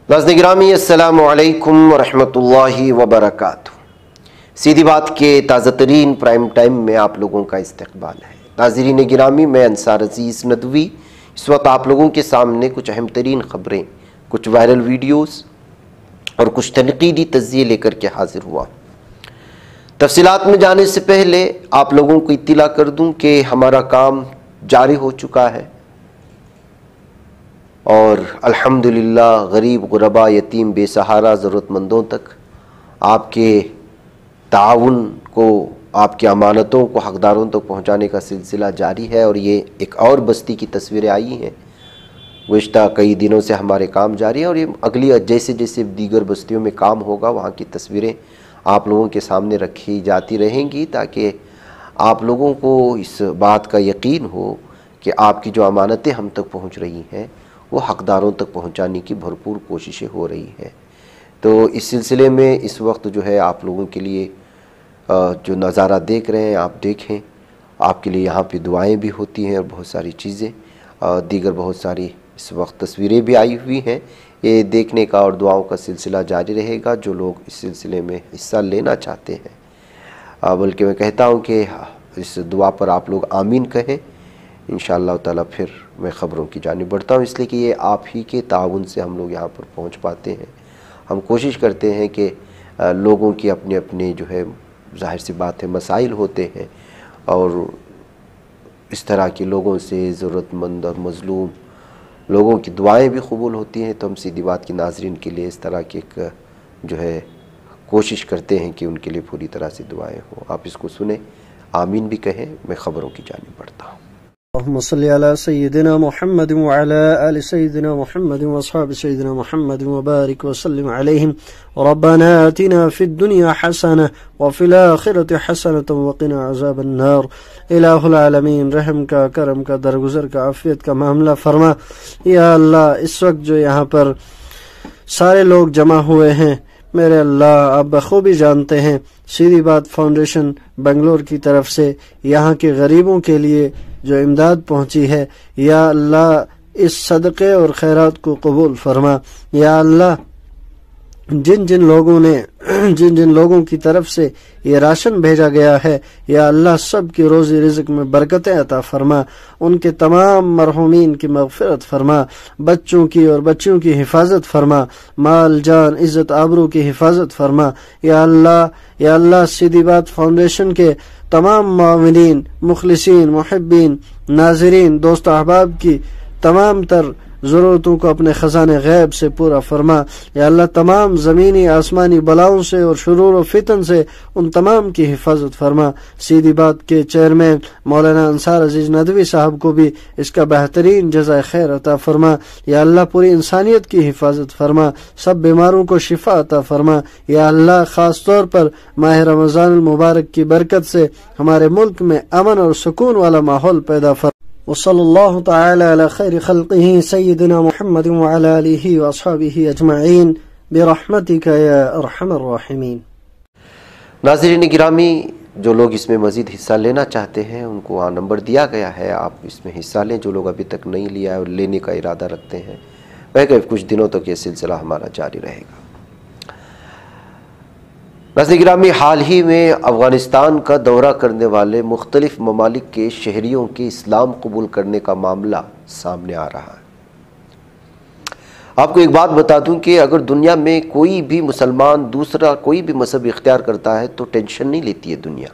नाज़रीन गिरामी अस्सलामु अलैकुम वरहमतुल्लाहि वबरकातुहू। सीधी बात के ताज़ा तरीन प्राइम टाइम में आप लोगों का इस्तकबाल है। नाज़रीन गिरामी, मैं अंसार अज़ीज़ नदवी इस वक्त आप लोगों के सामने कुछ अहम तरीन ख़बरें, कुछ वायरल वीडियोस और कुछ तनकीदी तज़्ज़िये लेकर के हाजिर हुआ। तफसीलात में जाने से पहले आप लोगों को इत्तला कर दूं कि हमारा काम जारी हो चुका है और अल्हम्दुलिल्लाह गरीब, गुरबा, यतीम, बेसहारा, ज़रूरतमंदों तक आपके ताउन को, आपकी अमानतों को हक़दारों तक पहुँचाने का सिलसिला जारी है। और ये एक और बस्ती की तस्वीरें आई हैं। गुज़िश्ता कई दिनों से हमारे काम जारी है और ये अगली जैसे जैसे दीगर बस्तियों में काम होगा वहाँ की तस्वीरें आप लोगों के सामने रखी जाती रहेंगी, ताकि आप लोगों को इस बात का यकीन हो कि आपकी जो अमानतें हम तक पहुँच रही हैं वो हक़दारों तक पहुँचाने की भरपूर कोशिशें हो रही हैं। तो इस सिलसिले में इस वक्त जो है आप लोगों के लिए जो नज़ारा देख रहे हैं आप देखें, आपके लिए यहाँ पे दुआएं भी होती हैं और बहुत सारी चीज़ें दीगर बहुत सारी इस वक्त तस्वीरें भी आई हुई हैं। ये देखने का और दुआओं का सिलसिला जारी रहेगा। जो लोग इस सिलसिले में हिस्सा लेना चाहते हैं, बल्कि मैं कहता हूँ कि इस दुआ पर आप लोग आमीन कहें, इंशाअल्लाह ताला फिर मैं ख़बरों की जानिब बढ़ता हूँ, इसलिए कि ये आप ही के ताउन से हम लोग यहाँ पर पहुँच पाते हैं। हम कोशिश करते हैं कि लोगों की अपने अपने जो है ज़ाहिर सी बात है मसाइल होते हैं और इस तरह के लोगों से ज़रूरतमंद और मज़लूम लोगों की दुआएं भी कबूल होती हैं। तो हम सीधी बात की नाज़रीन के लिए इस तरह की एक जो है कोशिश करते हैं कि उनके लिए पूरी तरह से दुआएं हों। आप इसको सुने, आमीन भी कहें। मैं ख़बरों की जानिब बढ़ता हूँ। अल्लाहुम्मा सल्ली अला सय्यिदिना मुहम्मद व अला आलि सय्यिदिना मुहम्मद व अस्हाबि सय्यिदिना मुहम्मद व बारिक व सल्लिम अलैहिम रब्बना आतिना फिद दुनिया हसनह व फिल आखिरति हसनतन व क़िना अज़ाबन नार। इलाहुल आलमीन, रहम का, करम का, दरगुजर का, आफियत का मामला फरमा। या अल्लाह, इस वक्त जो यहाँ पर सारे लोग जमा हुए हैं, मेरे अल्लाह आप बखूबी जानते हैं सीधी बात फाउंडेशन बेंगलोर की तरफ से यहाँ के गरीबों के लिए जो इमदाद पहुँची है, या अल्लाह इस सदक़े और खैरात को कबूल फरमा। या अल्लाह, जिन जिन लोगों की तरफ से ये राशन भेजा गया है, या अल्लाह सब की रोज़ी रिज़्क़ में बरकतें अता फरमा, उनके तमाम मरहूमीन की मग़फ़िरत फरमा, बच्चों की और बच्चियों की हिफाजत फरमा, माल जान इज़्ज़त आबरू की हिफाजत फरमा। या अल्लाह सीधी बात फाउंडेशन के तमाम मुआविनीन, मुखलिसीन, मुहिब्बीन, नाज़रीन, दोस्त अहबाब की तमाम तर ज़रूरतों को अपने ख़ज़ाने गैब से पूरा फरमा। या अल्लाह, तमाम ज़मीनी आसमानी बलाओं से और शुरूर व फितन से उन तमाम की हिफाजत फरमा। सीधी बात के चेयरमैन मौलाना अंसार अज़ीज़ नदवी साहब को भी इसका बेहतरीन जज़ाए खैर अता फरमा। या अल्लाह, पूरी इंसानियत की हिफाजत फरमा, सब बीमारों को शिफा अता फरमा। या अल्लाह, ख़ास तौर पर माह रमज़ान मुबारक की बरकत से हमारे मुल्क में अमन और सुकून वाला माहौल पैदा फरमा। वसल्लल्लाहु तआला अला खैरि खल्क़िही सय्यिदिना मुहम्मद व अला आलिही व अस्हाबिही अजमईन बिरहमतिका या अरहमर राहिमीन। नाज़रीन गिरामी, जो लोग इसमें मज़ीद हिस्सा लेना चाहते हैं उनको वहाँ नंबर दिया गया है, आप इसमें हिस्सा लें। जो लोग अभी तक नहीं लिया है और लेने का इरादा रखते हैं, वह कुछ दिनों तक ये सिलसिला हमारा जारी रहेगा। नाज़रीन गिरामी, हाल ही में अफ़गानिस्तान का दौरा करने वाले मुख्तलिफ ममालिक के शहरियों के इस्लाम कबूल करने का मामला सामने आ रहा है। आपको एक बात बता दूं कि अगर दुनिया में कोई भी मुसलमान दूसरा कोई भी मज़हब इख्तियार करता है तो टेंशन नहीं लेती है दुनिया।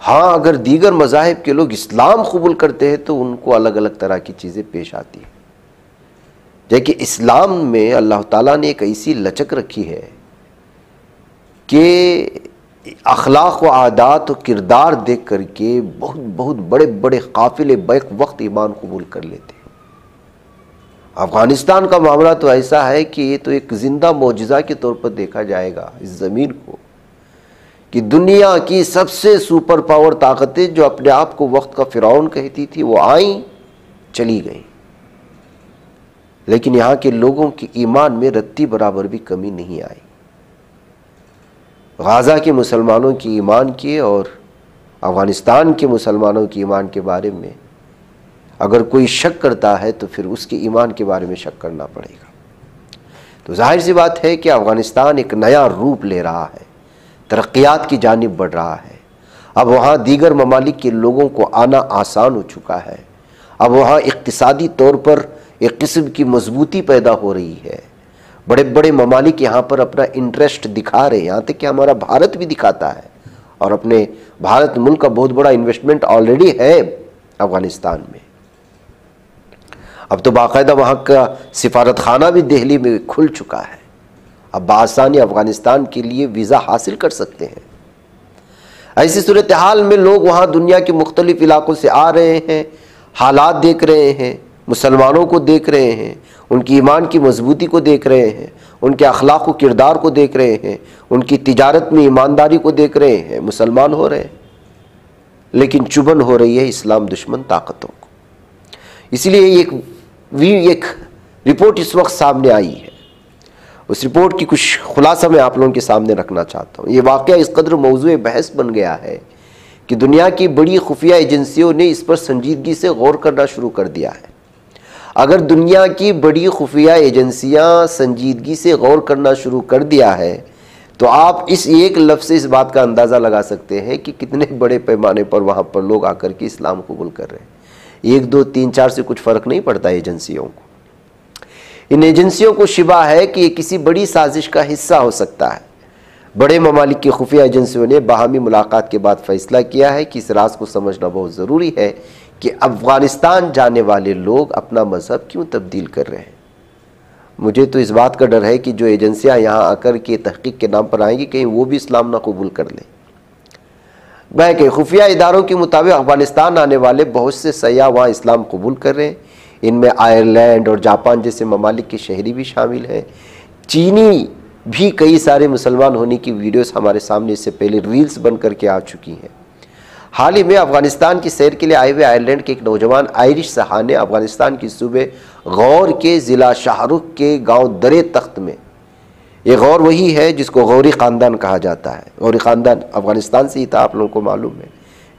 हाँ, अगर दीगर मज़ाहिब के लोग इस्लाम कबूल करते हैं तो उनको अलग अलग तरह की चीज़ें पेश आती हैं। जबकि इस्लाम में अल्लाह ताला ने एक ऐसी लचक रखी है कि अखलाक व आदात व किरदार देख करके बहुत बहुत बड़े बड़े काफिले बैक वक्त ईमान कबूल कर लेते हैं। अफ़गानिस्तान का मामला तो ऐसा है कि ये तो एक ज़िंदा मौजिज़ा के तौर पर देखा जाएगा इस ज़मीन को, कि दुनिया की सबसे सुपर पावर ताकतें जो अपने आप को वक्त का फ़िरौन कहती थी वो आई चली गई, लेकिन यहाँ के लोगों के ईमान में रत्ती बराबर भी कमी नहीं आई। गाज़ा के मुसलमानों की ईमान की और अफ़गानिस्तान के मुसलमानों की ईमान के बारे में अगर कोई शक करता है तो फिर उसके ईमान के बारे में शक करना पड़ेगा। तो जाहिर सी बात है कि अफ़गानिस्तान एक नया रूप ले रहा है, तरक्यात की जानिब बढ़ रहा है। अब वहाँ दीगर ममालिक के लोगों को आना आसान हो चुका है। अब वहाँ इक़्तिसादी तौर पर एक किस्म की मजबूती पैदा हो रही है। बड़े बड़े ममालिक यहाँ पर अपना इंटरेस्ट दिखा रहे हैं, यहाँ तक कि हमारा भारत भी दिखाता है, और अपने भारत मुल्क का बहुत बड़ा इन्वेस्टमेंट ऑलरेडी है अफ़गानिस्तान में। अब तो बाकायदा वहाँ का सिफारत खाना भी दिल्ली में खुल चुका है। अब बआसानी अफ़गानिस्तान के लिए वीज़ा हासिल कर सकते हैं। ऐसी सूरत हाल में लोग वहाँ दुनिया के मुख्तलिफ इलाकों से आ रहे हैं, हालात देख रहे हैं, मुसलमानों को देख रहे हैं, उनकी ईमान की मजबूती को देख रहे हैं, उनके अखलाक व किरदार को देख रहे हैं, उनकी तिजारत में ईमानदारी को देख रहे हैं। मुसलमान हो रहे हैं, लेकिन चुभन हो रही है इस्लाम दुश्मन ताकतों को। इसलिए एक रिपोर्ट इस वक्त सामने आई है। उस रिपोर्ट की कुछ खुलासा मैं आप लोगों के सामने रखना चाहता हूँ। ये वाक़या इस कदर मौज़ूए बहस बन गया है कि दुनिया की बड़ी खुफिया एजेंसियों ने इस पर संजीदगी से गौर करना शुरू कर दिया है। अगर दुनिया की बड़ी खुफिया एजेंसियाँ संजीदगी से गौर करना शुरू कर दिया है तो आप इस एक लफ्ज़ से इस बात का अंदाज़ा लगा सकते हैं कि कितने बड़े पैमाने पर वहाँ पर लोग आकर के इस्लाम कबूल कर रहे हैं। 1, 2, 3, 4 से कुछ फ़र्क नहीं पड़ता एजेंसियों को। इन एजेंसियों को शिबा है कि ये किसी बड़ी साजिश का हिस्सा हो सकता है। बड़े ममालिक की खुफिया एजेंसियों ने बाहमी मुलाकात के बाद फैसला किया है कि इस राज को समझना बहुत ज़रूरी है कि अफ़गानिस्तान जाने वाले लोग अपना मज़हब क्यों तब्दील कर रहे हैं। मुझे तो इस बात का डर है कि जो एजेंसियां यहाँ आकर के तहकीक के नाम पर आएंगी, कहीं वो भी इस्लाम ना कबूल कर लें। बल्कि खुफिया इदारों के मुताबिक अफ़गानिस्तान आने वाले बहुत से सयाह वहाँ इस्लाम कबूल कर रहे हैं। इनमें आयरलैंड और जापान जैसे ममालिक के शहरी भी शामिल हैं। चीनी भी कई सारे मुसलमान होने की वीडियोस हमारे सामने इससे पहले रील्स बन करके आ चुकी हैं। हाल ही में अफ़गानिस्तान की सैर के लिए आए हुए आयरलैंड के एक नौजवान आयरिश सहा ने अफ़गानिस्तान की सूबे गौर के ज़िला शाहरुख के गांव दरे तख्त में, ये गौर वही है जिसको गौरी ख़ानदान कहा जाता है। गौरी ख़ानदान अफ़गानिस्तान से ही था, आप लोगों को मालूम है।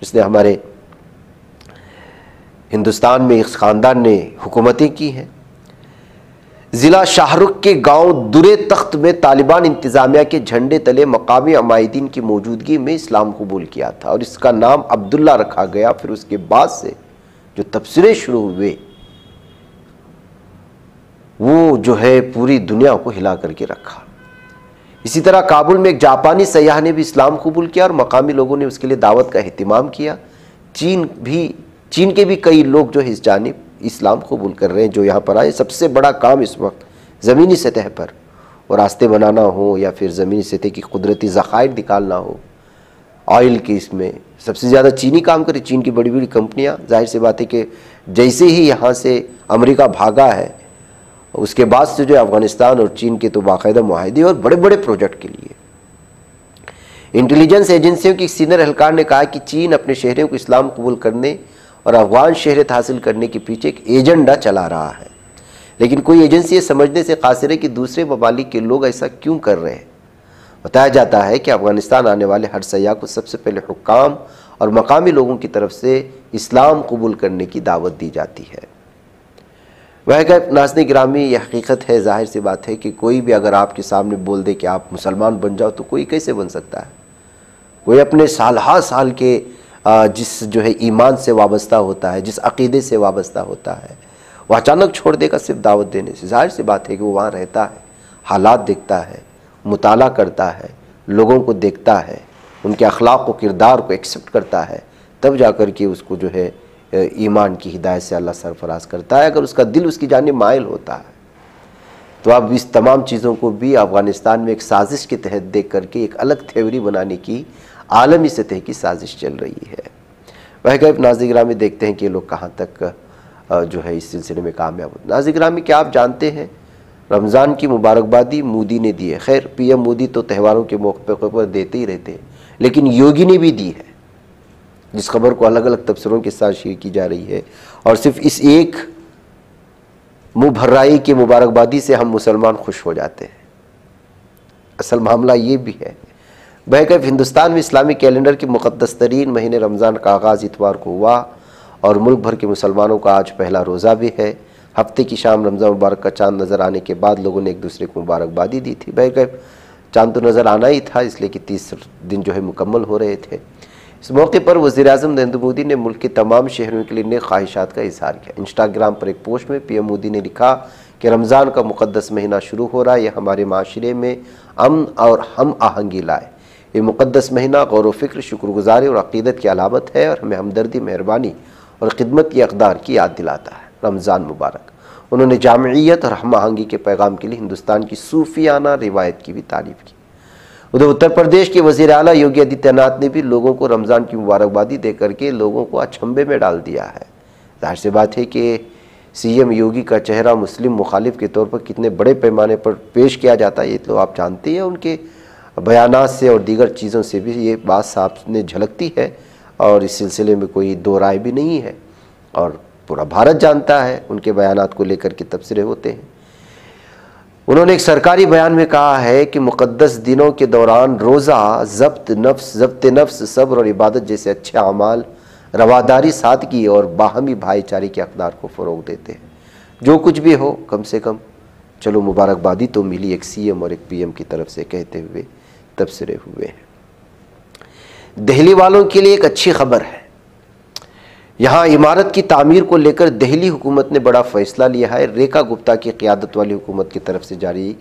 इसने हमारे हिंदुस्तान में इस ख़ानदान ने हुकूमतें की हैं। ज़िला शाहरुख के गांव दुरे तख्त में तालिबान इंतज़ामिया के झंडे तले मकामी अमायदीन की मौजूदगी में इस्लाम कबूल किया था और इसका नाम अब्दुल्ला रखा गया। फिर उसके बाद से जो तबसरे शुरू हुए वो जो है पूरी दुनिया को हिला करके रखा। इसी तरह काबुल में एक जापानी सयाह ने भी इस्लाम कबूल किया और मकामी लोगों ने उसके लिए दावत का एहतिमाम किया। चीन के भी कई लोग जो है इस जानिब इस्लाम कबूल कर रहे हैं जो यहाँ पर आए। सबसे बड़ा काम इस वक्त ज़मीनी सतह पर और रास्ते बनाना हो या फिर ज़मीनी सतह की कुदरती ज़खायर निकालना हो, ऑयल की, इसमें सबसे ज़्यादा चीनी काम करे। चीन की बड़ी बड़ी कंपनियाँ, जाहिर सी बात है कि जैसे ही यहाँ से अमेरिका भागा है उसके बाद से जो अफ़गानिस्तान और चीन के तो बाकायदा मुआहदे और बड़े बड़े प्रोजेक्ट के लिए। इंटेलिजेंस एजेंसियों की सीनियर एहलकार ने कहा कि चीन अपने शहरियों को इस्लाम कबूल करने और अफगान शहरियत हासिल करने के पीछे एक एजेंडा चला रहा है, लेकिन कोई एजेंसी ये समझने से कासिर है कि दूसरे ममालिक के लोग ऐसा क्यों कर रहे हैं। बताया जाता है कि अफ़गानिस्तान आने वाले हर सयाह को सबसे पहले हुक्काम और मकामी लोगों की तरफ से इस्लाम कबूल करने की दावत दी जाती है। वह अगर नाज़रीन गिरामी यह हकीकत है, जाहिर सी बात है कि कोई भी अगर आपके सामने बोल दे कि आप मुसलमान बन जाओ तो कोई कैसे बन सकता है। कोई अपने साल के जिस जो है ईमान से वाबस्ता होता है, जिस अक़ीदे से वाबस्ता होता है, वह अचानक छोड़ देगा सिर्फ दावत देने से। जाहिर सी बात है कि वो वहाँ रहता है, हालात देखता है, मुताला करता है, लोगों को देखता है, उनके अखलाक व किरदार को एक्सेप्ट करता है, तब जाकर के उसको जो है ईमान की हिदायत से अल्लाह सरफराज करता है। अगर उसका दिल उसकी जानिब माइल होता है तो अब इस तमाम चीज़ों को भी अफ़गानिस्तान में एक साजिश के तहत देख करके एक अलग थ्योरी बनाने की आलमी सतह की साजिश चल रही है। वह गैब नाज़रीन गिरामी देखते हैं कि ये लोग कहाँ तक जो है इस सिलसिले में कामयाब होते। नाज़रीन गिरामी क्या आप जानते हैं रमज़ान की मुबारकबादी मोदी ने दी है। खैर पीएम मोदी तो त्यौहारों के मौके पर देते ही रहते हैं, लेकिन योगी ने भी दी है, जिस खबर को अलग अलग तबसरों के साथ शेयर की जा रही है। और सिर्फ इस एक मुँह भर्राई की मुबारकबादी से हम मुसलमान खुश हो जाते हैं। असल मामला ये भी है। बहरकैफ हिंदुस्तान में इस्लामी कैलेंडर के मुक़द्दस तरीन महीने रमज़ान का आगाज़ इतवार को हुआ और मुल्क भर के मुसलमानों का आज पहला रोज़ा भी है। हफ्ते की शाम रमज़ान मुबारक का चांद नज़र आने के बाद लोगों ने एक दूसरे को मुबारकबादी दी थी। भाई चांद तो नज़र आना ही था, इसलिए कि 30 दिन जो है मुकम्मल हो रहे थे। इस मौके पर वज़ीर-ए-आज़म नरेंद्र मोदी ने मुल्क के तमाम शहरों के लिए नेक ख्वाहिशात का इजहार किया। इंस्टाग्राम पर एक पोस्ट में पीएम मोदी ने लिखा कि रमज़ान का मुक़द्दस महीना शुरू हो रहा है, यह हमारे माशरे में अमन और हम आहंगी लाए। ये मुक़द्दस महीना गौर व फिक्र, शुक्रगुजारी और अक़ीदत की अलामत है और हमें हमदर्दी, मेहरबानी और खिदमत की अक़दार की याद दिलाता है। रमज़ान मुबारक। उन्होंने जामियत और हम आहंगी के पैगाम के लिए हिंदुस्तान की सूफियाना रिवायत की भी तारीफ़ की। उधर उत्तर प्रदेश के वज़ीर आला योगी आदित्यनाथ ने भी लोगों को रमज़ान की मुबारकबादी दे करके लोगों को अचंभे में डाल दिया है। जाहिर सी बात है कि सीएम योगी का चेहरा मुस्लिम मुखालिफ के तौर पर कितने बड़े पैमाने पर पेश किया जाता है ये तो आप जानते हैं। उनके बयानात से और दीगर चीज़ों से भी ये बात सामने झलकती है और इस सिलसिले में कोई दो राय भी नहीं है और पूरा भारत जानता है उनके बयानात को लेकर के तबसरे होते हैं। उन्होंने एक सरकारी बयान में कहा है कि मुक़द्दस दिनों के दौरान रोज़ा ज़ब्त नफ्स, सब्र और इबादत जैसे अच्छे अमाल रवादारी, सादगी और बाहमी भाईचारे के अक़दार को फ़रोग़ देते हैं। जो कुछ भी हो कम से कम चलो मुबारकबादी तो मिली, एक सीएम और एक पीएम की तरफ से कहते हुए तबसरे हुए हैं। दिल्ली वालों के लिए एक अच्छी खबर है। यहाँ इमारत की तामीर को लेकर दिल्ली हुकूमत ने बड़ा फ़ैसला लिया है। रेखा गुप्ता की क़यादत वाली हुकूमत की तरफ से जारी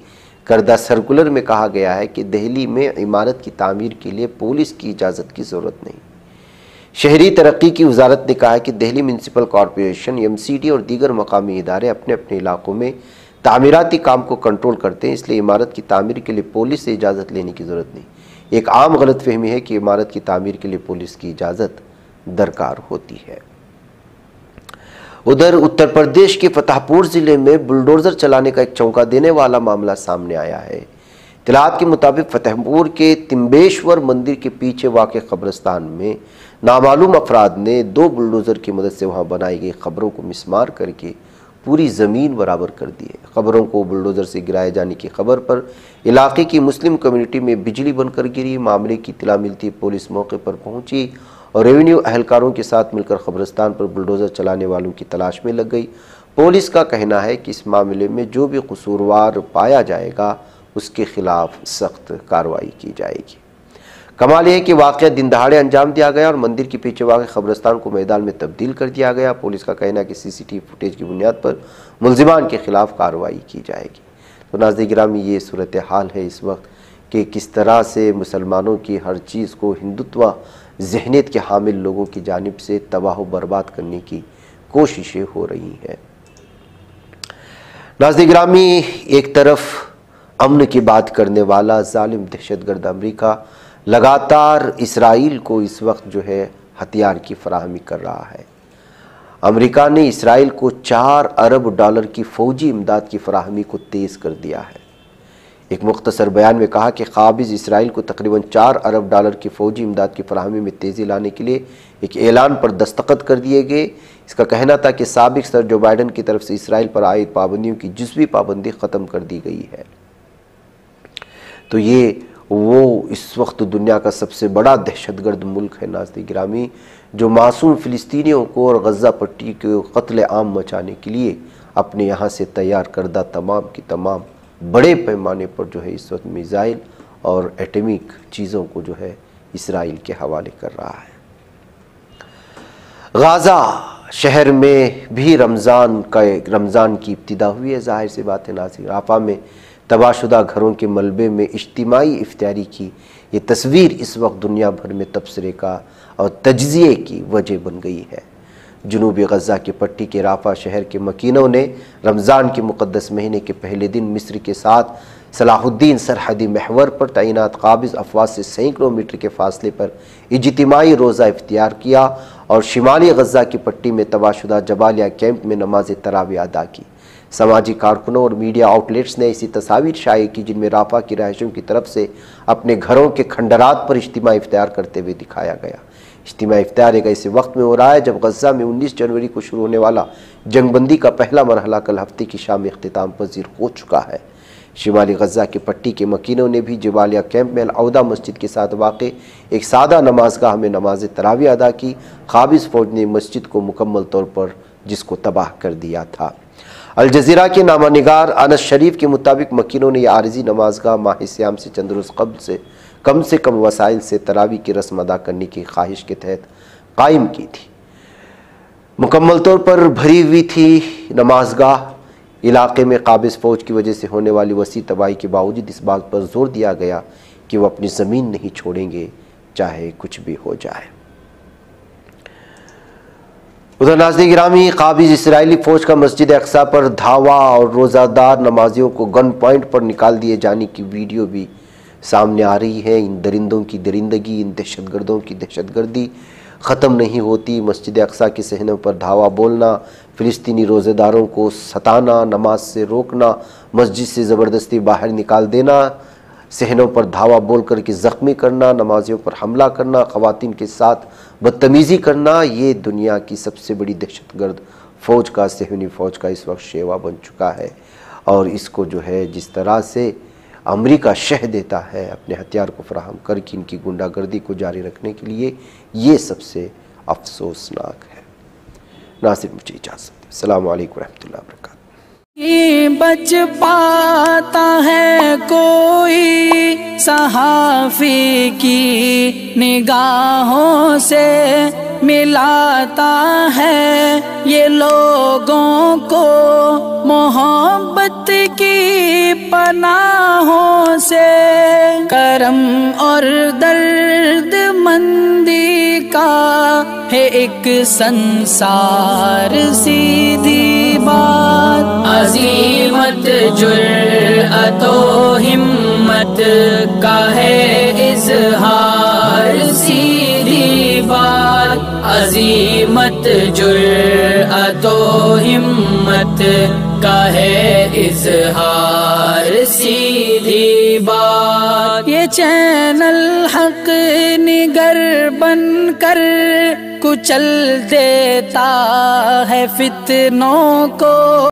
करदा सर्कुलर में कहा गया है कि दिल्ली में इमारत की तामीर के लिए पुलिस की इजाज़त की ज़रूरत नहीं। शहरी तरक्की की वजारत ने कहा है कि दिल्ली म्यूनसिपल कॉरपोरेशन, एमसीडी और दीगर मकामी इदारे अपने अपने इलाकों में तामीराती काम को कंट्रोल करते हैं, इसलिए इमारत की तामीर के लिए पुलिस से इजाज़त लेने की ज़रूरत नहीं। एक आम गलतफहमी है कि इमारत की तामीर के लिए पुलिस की इजाज़त दरकार होती है। उधर उत्तर प्रदेश के फतेहपुर ज़िले में बुलडोज़र चलाने का एक चौंका देने वाला मामला सामने आया है। इत्तलात के मुताबिक फतेहपुर के तिम्बेश्वर मंदिर के पीछे वाक़े कब्रिस्तान में नामालूम अफराद ने 2 बुलडोज़र की मदद से वहां बनाई गई खबरों को मिसमार करके पूरी ज़मीन बराबर कर दी है। खबरों को बुलडोज़र से गिराए जाने की खबर पर इलाके की मुस्लिम कम्युनिटी में बिजली बनकर गिरी। मामले की इत्तला मिलती पुलिस मौके पर पहुंची और रेवेन्यू अहलकारों के साथ मिलकर कब्रिस्तान पर बुलडोज़र चलाने वालों की तलाश में लग गई। पुलिस का कहना है कि इस मामले में जो भी कसूरवार पाया जाएगा उसके खिलाफ सख्त कार्रवाई की जाएगी। कमाल यह है कि वाक़या दिन दहाड़े अंजाम दिया गया और मंदिर के पीछे वाक़ कब्रिस्तान को मैदान में तब्दील कर दिया गया। पुलिस का कहना है कि सीसीटीवी फुटेज की बुनियाद पर मुलजिमान के खिलाफ कार्रवाई की जाएगी। तो नाज़रीन गिरामी, ये सूरत हाल है इस वक्त कि किस तरह से मुसलमानों की हर चीज़ को हिंदुत्व ज़हनियत के हामिल लोगों की जानिब से तबाह बर्बाद करने की कोशिशें हो रही हैं। नाज़रीन गिरामी, एक तरफ अमन की बात करने वाला जालिम दहशतगर्द अमेरिका लगातार इसराइल को इस वक्त जो है हथियार की फराहमी कर रहा है। अमेरिका ने इसराइल को $4 अरब की फ़ौजी इमदाद की फराहमी को तेज़ कर दिया है। एक मुख्तसर बयान में कहा कि काबिज़ इसराइल को तकरीबन $4 अरब की फ़ौजी इमदाद की फराहमी में तेज़ी लाने के लिए एक ऐलान पर दस्तखत कर दिए गए। इसका कहना था कि साबिक़ सदर जो बाइडन की तरफ से इसराइल पर आयद पाबंदियों की जुज़वी पाबंदी ख़त्म कर दी गई है। तो ये वो इस वक्त दुनिया का सबसे बड़ा दहशतगर्द मुल्क है नाज़रीन गिरामी, जो मासूम फ़िलिस्तीनियों को और गज़ा पट्टी को कत्ल आम मचाने के लिए अपने यहाँ से तैयार करदा तमाम की तमाम बड़े पैमाने पर जो है इस वक्त मिसाइल और एटमिक चीज़ों को जो है इसराइल के हवाले कर रहा है। गाज़ा शहर में भी रमज़ान की इब्तिदा हुई है। ज़ाहिर सी बात है नाज़रीन, राफ़ा में तबाहशुदा घरों के मलबे में इज्तिमाई इफ्तारी की ये तस्वीर इस वक्त दुनिया भर में तबसरे का और तज्ज़िये की वजह बन गई है। जनूबी गज़ा की पट्टी के राफ़ा शहर के मकीनों ने रमज़ान के मुक़द्दस महीने के पहले दिन मिस्र के साथ सलाहुद्दीन सरहदी महवर पर तैनात काबिज़ अफवाज से सैकड़ों मीटर के फासले पर इज्तिमाई रोज़ा इफ्तियार किया और शिमाली गज़ा की पट्टी में तबाहशुदा जबालिया कैंप में नमाज तरावी अदा की। समाजी कारकुनों और मीडिया आउटलेट्स ने ऐसी तस्वीर शाये की जिनमें राफ़ा की रहायशियों की तरफ से अपने घरों के खंडरात पर इज्तिमाई इफ्तियार करते हुए दिखाया गया। इज्तिमा इफ्तार एक ऐसे वक्त में हो रहा है जब गज़ा में 19 जनवरी को शुरू होने वाला जंगबंदी का पहला मरहला कल हफ्ते की शाम में इख्तिताम पजीर हो चुका है। शिमाली गज़ा की पट्टी के मकीनों ने भी जबालिया कैंप में अल-औदा मस्जिद के साथ वाक़े एक सादा नमाजगाह में नमाज तरावी अदा की। काबिज़ फ़ौज ने मस्जिद को मुकम्मल तौर पर जिसको तबाह कर दिया था। अल जज़ीरा के नामानिगार अनस शरीफ के मुताबिक मकीनों ने यह आरजी नमाजगाह माह सियाम से चंद रोज़ कब्ल से कम वसाइल से तरावी की रस्म अदा करने की ख्वाहिश के तहत कायम की थी। मुकम्मल तौर पर भरी हुई थी नमाजगाह। इलाके में काबिज़ फ़ौज की वजह से होने वाली वसी तबाही के बावजूद इस बात पर जोर दिया गया कि वो अपनी ज़मीन नहीं छोड़ेंगे चाहे कुछ भी हो जाए। उधर नाज़रीन गिरामी, काबिज़ इसराइली फ़ौज का मस्जिद अक्सा पर धावा और रोज़ादार नमाजियों को गन पॉइंट पर निकाल दिए जाने की वीडियो भी सामने आ रही है। इन दरिंदों की दरिंदगी, इन दहशतगर्दों की दहशतगर्दी ख़त्म नहीं होती। मस्जिद अक्सा के सहनों पर धावा बोलना, फ़िलिस्तीनी रोज़ेदारों को सताना, नमाज से रोकना, मस्जिद से ज़बरदस्ती बाहर निकाल देना, सहनों पर धावा बोल कर के ज़ख्मी करना, नमाजियों पर हमला करना, ख़वातीन के साथ बदतमीज़ी करना, ये दुनिया की सबसे बड़ी दहशतगर्द फ़ौज का, सहनी फ़ौज का इस वक्त शेवा बन चुका है। और इसको जो है जिस तरह से अमेरिका शह देता है अपने हथियार को फराहम करके इनकी गुंडागर्दी को जारी रखने के लिए, ये सबसे अफसोसनाक है। नासिर मुझे इजाज़त दें। अस्सलाम वालेकुम रहमतुल्लाहि व बरकातहू। बच पाता है कोई सहाफ़ी की निगाहों से, मिलाता है ये लोगों को मोहब्बत की पनाहों से। करम और दर्द मंदी का है एक संसार सीधी बात। अज़ीमत जुर्अतो हिम्मत का है इज़हार सीधी बात। अज़ीमत जुर्अतो हिम्मत का है इज़हार सीधी बात। ये चैनल हक निगर बनकर कुचल देता है फितनों को।